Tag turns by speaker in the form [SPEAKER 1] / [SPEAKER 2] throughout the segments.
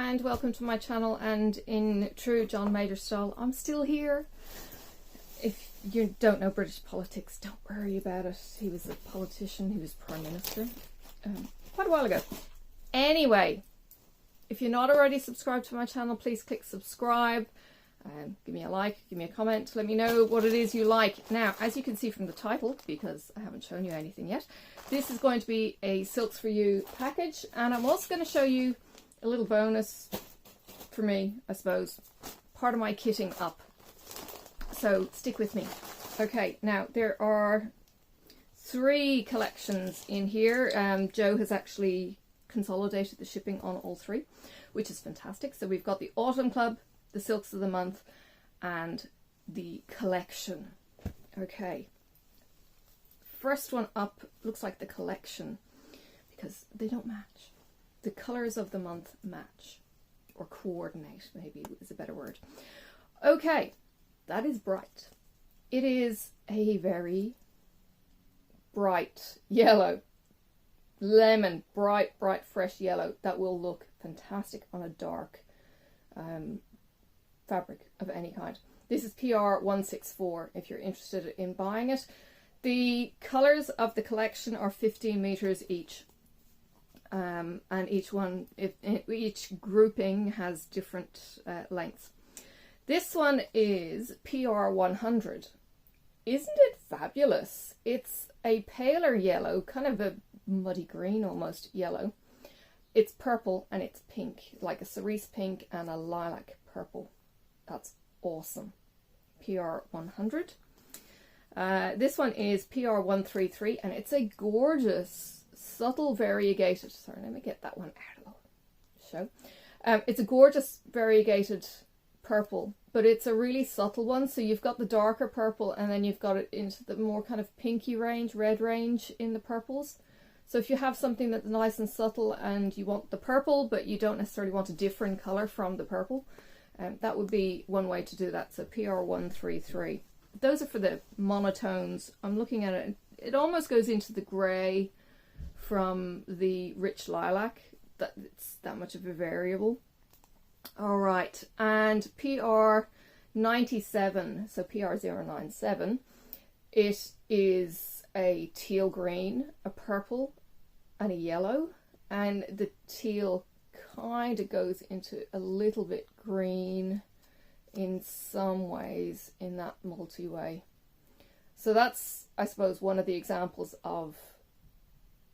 [SPEAKER 1] and welcome to my channel. And in true John Major style, I'm still here. If you don't know British politics, don't worry about it. He was a politician, he was Prime Minister quite a while ago. Anyway, if you're not already subscribed to my channel, please click subscribe. Give me a like, give me a comment, let me know what it is you like. Now, as you can see from the title, because I haven't shown you anything yet, this is going to be a Silks4u package, and I'm also going to show you a little bonus for me, I suppose, part of my kitting up. So stick with me. Okay, now there are 3 collections in here. Joe has actually consolidated the shipping on all 3, which is fantastic. So we've got the Autumn Club, the Silks of the Month, and the collection. Okay, first one up looks like the collection because they don't match. The colours of the month match, or coordinate maybe is a better word. Okay, that is bright. It is a very bright yellow, lemon, bright fresh yellow that will look fantastic on a dark fabric of any kind. This is PR164 if you're interested in buying it. The colours of the collection are 15 meters each, and each grouping has different lengths. This one is PR100. Isn't it fabulous? It's a paler yellow, kind of a muddy green almost yellow. It's purple and it's pink, like a cerise pink and a lilac purple. That's awesome. PR100. This one is PR133, and it's a gorgeous, subtle variegated. Sorry, let me get that one out of the show. It's a gorgeous variegated purple, but it's a really subtle one. So you've got the darker purple, and then you've got it into the more kind of pinky range, red range in the purples. So if you have something that's nice and subtle and you want the purple, but you don't necessarily want a different color from the purple, that would be one way to do that. So PR133. Those are for the monotones. I'm looking at it. It almost goes into the grey from the rich lilac. It's that much of a variable. All right, and PR97. So PR097. It is a teal green, a purple, and a yellow, and the teal kind of goes into a little bit green in some ways in that multi-way. So that's, I suppose, one of the examples of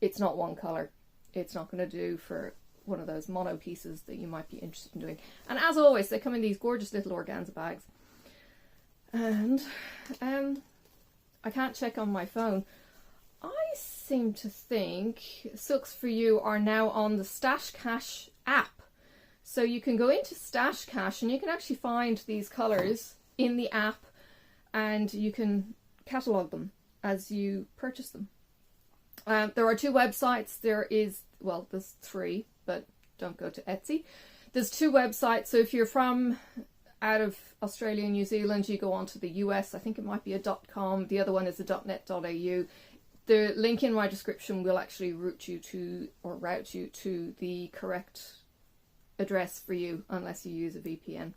[SPEAKER 1] it's not one colour. It's not going to do for one of those mono pieces that you might be interested in doing. And as always, they come in these gorgeous little organza bags. And I can't check on my phone. I seem to think Silks4u are now on the Stash Cash app. So you can go into Stash Cash and you can actually find these colours in the app, and you can catalogue them as you purchase them. There are 2 websites. There's 3, but don't go to Etsy. There's 2 websites. So if you're from out of Australia and New Zealand, you go on to the US. I think it might be a .com. The other one is a .net.au. The link in my description will actually route you to the correct address for you, unless you use a VPN,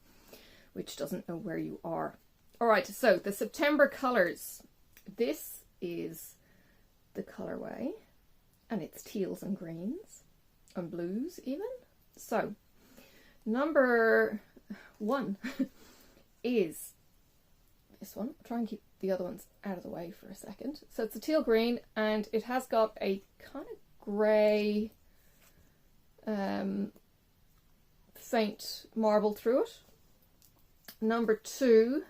[SPEAKER 1] which doesn't know where you are. All right, so the September colors. This is the colorway, and it's teals and greens and blues even. So number 1 is this one. I'll try and keep the other ones out of the way for a second. So it's a teal green, and it has got a kind of grey faint marble through it. Number 2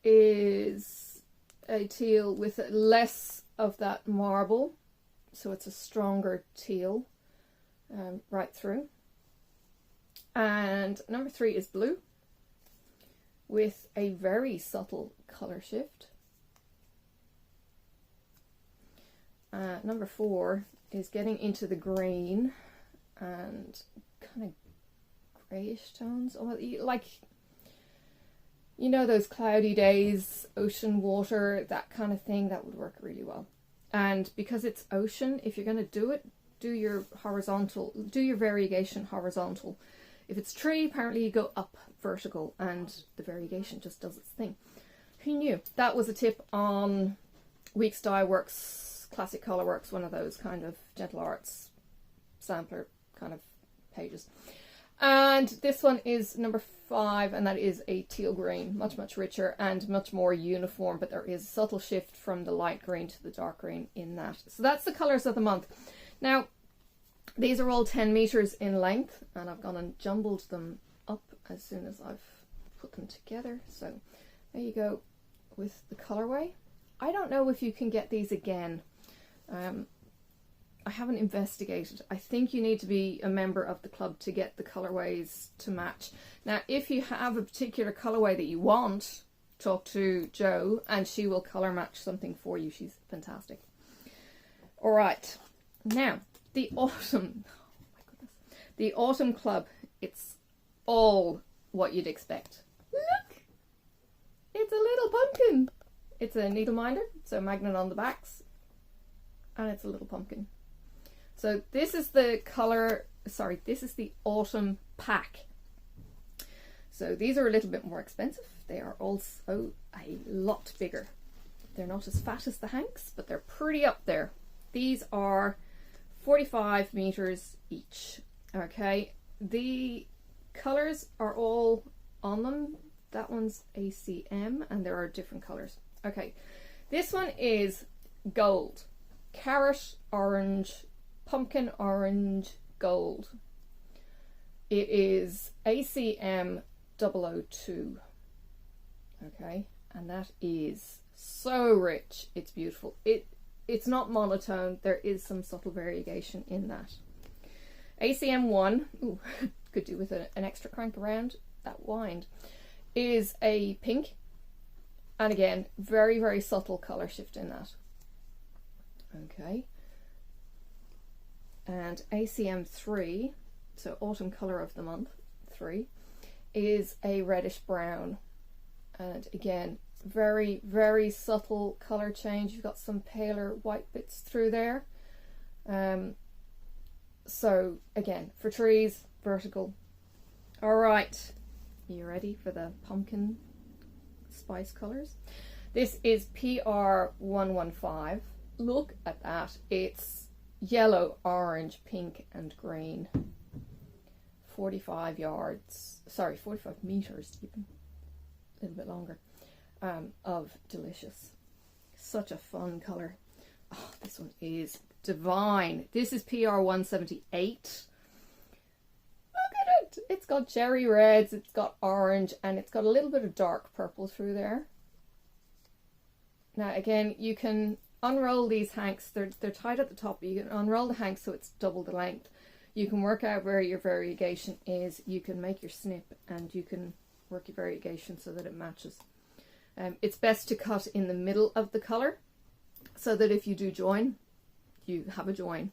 [SPEAKER 1] is a teal with less of that marble, so it's a stronger teal right through. And number 3 is blue with a very subtle colour shift. Number 4 is getting into the green and kind of greyish tones, like, you know, those cloudy days, ocean water, that kind of thing. That would work really well. And because it's ocean, if you're going to do it, do your variegation horizontal. If it's tree, apparently you go up vertical and the variegation just does its thing. Who knew? That was a tip on Weeks Dye Works, Classic Colour Works, one of those kind of Gentle Arts sampler kind of pages. And this one is number 5, and that is a teal green, much, much richer and much more uniform, but there is a subtle shift from the light green to the dark green in that. So that's the colours of the month. Now, these are all 10 meters in length, and I've gone and jumbled them up as soon as I've put them together. So there you go with the colorway. I don't know if you can get these again. I haven't investigated. I think you need to be a member of the club to get the colorways to match. Now, if you have a particular colorway that you want, talk to Jo and she will color match something for you. She's fantastic. All right, now the autumn. Oh my goodness, the autumn club. It's all what you'd expect. Look, it's a little pumpkin. It's a needle minder, so magnet on the backs, and it's a little pumpkin. So this is the color, sorry, this is the autumn pack. So these are a little bit more expensive. They are also a lot bigger. They're not as fat as the Hanks, but they're pretty up there. These are 45 meters each. Okay, the colors are all on them. That one's ACM, and there are different colors. Okay, this one is gold, carrot orange, pumpkin orange, gold. It is ACM 002. Okay, and that is so rich. It's beautiful. It's not monotone. There is some subtle variegation in that. ACM 1, ooh, could do with an extra crank around that wind, is a pink, and again, very, very subtle color shift in that. Okay. And ACM 3, so autumn color of the month 3, is a reddish brown, and again, very, very subtle color change. You've got some paler white bits through there. So again, for trees, vertical. All right, you ready for the pumpkin spice colors? This is PR115. Look at that. It's yellow, orange, pink and green. 45 yards, sorry, 45 meters even, a little bit longer, of delicious. Such a fun color. Oh, this one is divine. This is PR178. Look at it. It's got cherry reds, it's got orange, and it's got a little bit of dark purple through there. Now again, you can unroll these hanks. They're tied at the top, but you can unroll the hanks so it's double the length. You can work out where your variegation is. You can make your snip and you can work your variegation so that it matches. It's best to cut in the middle of the color so that if you do join, you have a join,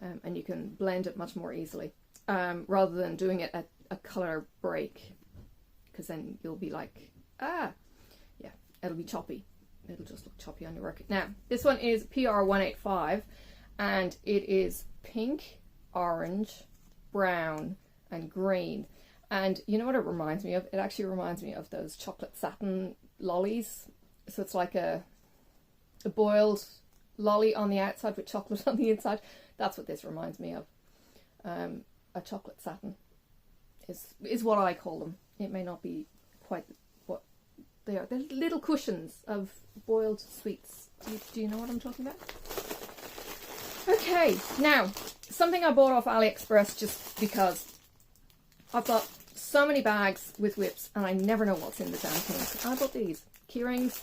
[SPEAKER 1] and you can blend it much more easily, rather than doing it at a color break, because then you'll be like, yeah, it'll be choppy. It'll just look choppy on your work. Now, this one is PR185, and it is pink, orange, brown, and green. And you know what it reminds me of? It actually reminds me of those chocolate satin lollies. So it's like a boiled lolly on the outside with chocolate on the inside. That's what this reminds me of. A chocolate satin is what I call them. It may not be quite what they are. They're little cushions of boiled sweets. Do you know what I'm talking about? Okay, now, something I bought off AliExpress just because I've got so many bags with whips and I never know what's in the damn thing. I bought these key rings.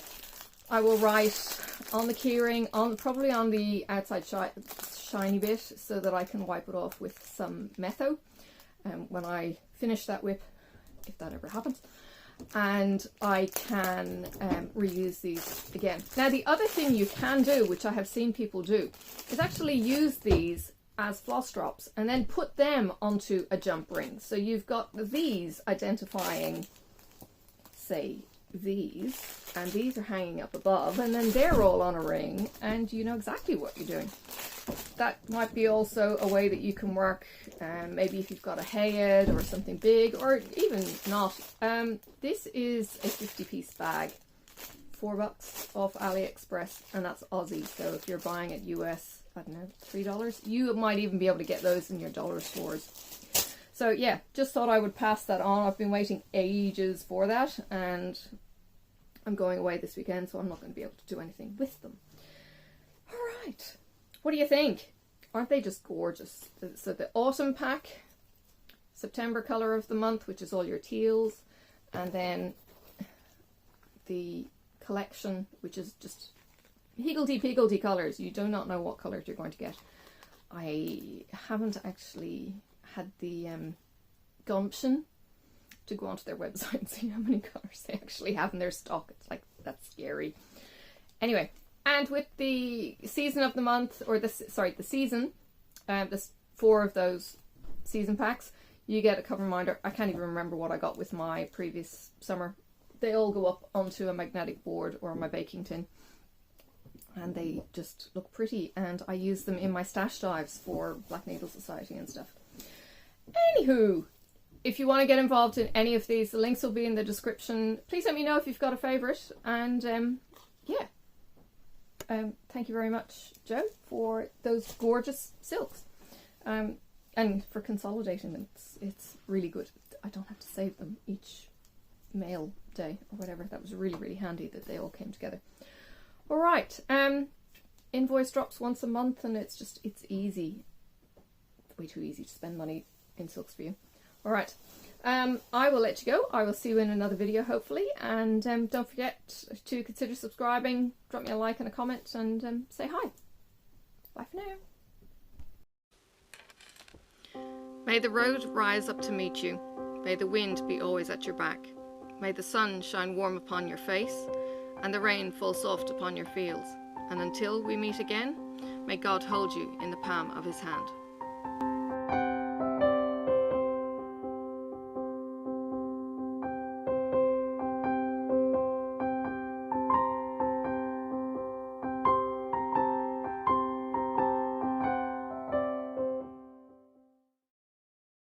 [SPEAKER 1] I will write on the key ring, probably on the outside shiny bit, so that I can wipe it off with some Metho when I finish that whip, if that ever happens. And I can reuse these again. Now, the other thing you can do, which I have seen people do, is actually use these as floss drops and then put them onto a jump ring. So you've got these identifying, say, these, and these are hanging up above, and then they're all on a ring, and you know exactly what you're doing. that might be also a way that you can work, maybe if you've got a head or something big, or even not. This is a 50-piece bag, $4 off AliExpress, and that's Aussie. So if you're buying at US, I don't know, $3, you might even be able to get those in your dollar stores. So yeah, just thought I would pass that on. I've been waiting ages for that, and I'm going away this weekend, so I'm not going to be able to do anything with them. All right, what do you think? Aren't they just gorgeous? So the autumn pack, September color of the month, which is all your teals, and then the collection, which is just higgledy-piggledy colours. You do not know what colours you're going to get. I haven't actually had the gumption to go onto their website and see how many colours they actually have in their stock. It's like, that's scary. Anyway, and with the season of the month, or the season, there's 4 of those season packs, you get a cover reminder. I can't even remember what I got with my previous summer. They all go up onto a magnetic board or my baking tin, and they just look pretty, and I use them in my stash dives for Black Needle Society and stuff. Anywho, if you want to get involved in any of these, the links will be in the description. Please let me know if you've got a favourite, and yeah. Thank you very much, Joe, for those gorgeous silks, and for consolidating them. It's really good. I don't have to save them each mail day or whatever. That was really, really handy that they all came together. All right, invoice drops once a month, and it's easy. It's way too easy to spend money in Silks4u. All right, I will let you go. I will see you in another video, hopefully, and don't forget to consider subscribing, drop me a like and a comment, and say hi. Bye for now. May the road rise up to meet you. May the wind be always at your back. May the sun shine warm upon your face, and the rain fall soft upon your fields. And until we meet again, may God hold you in the palm of his hand.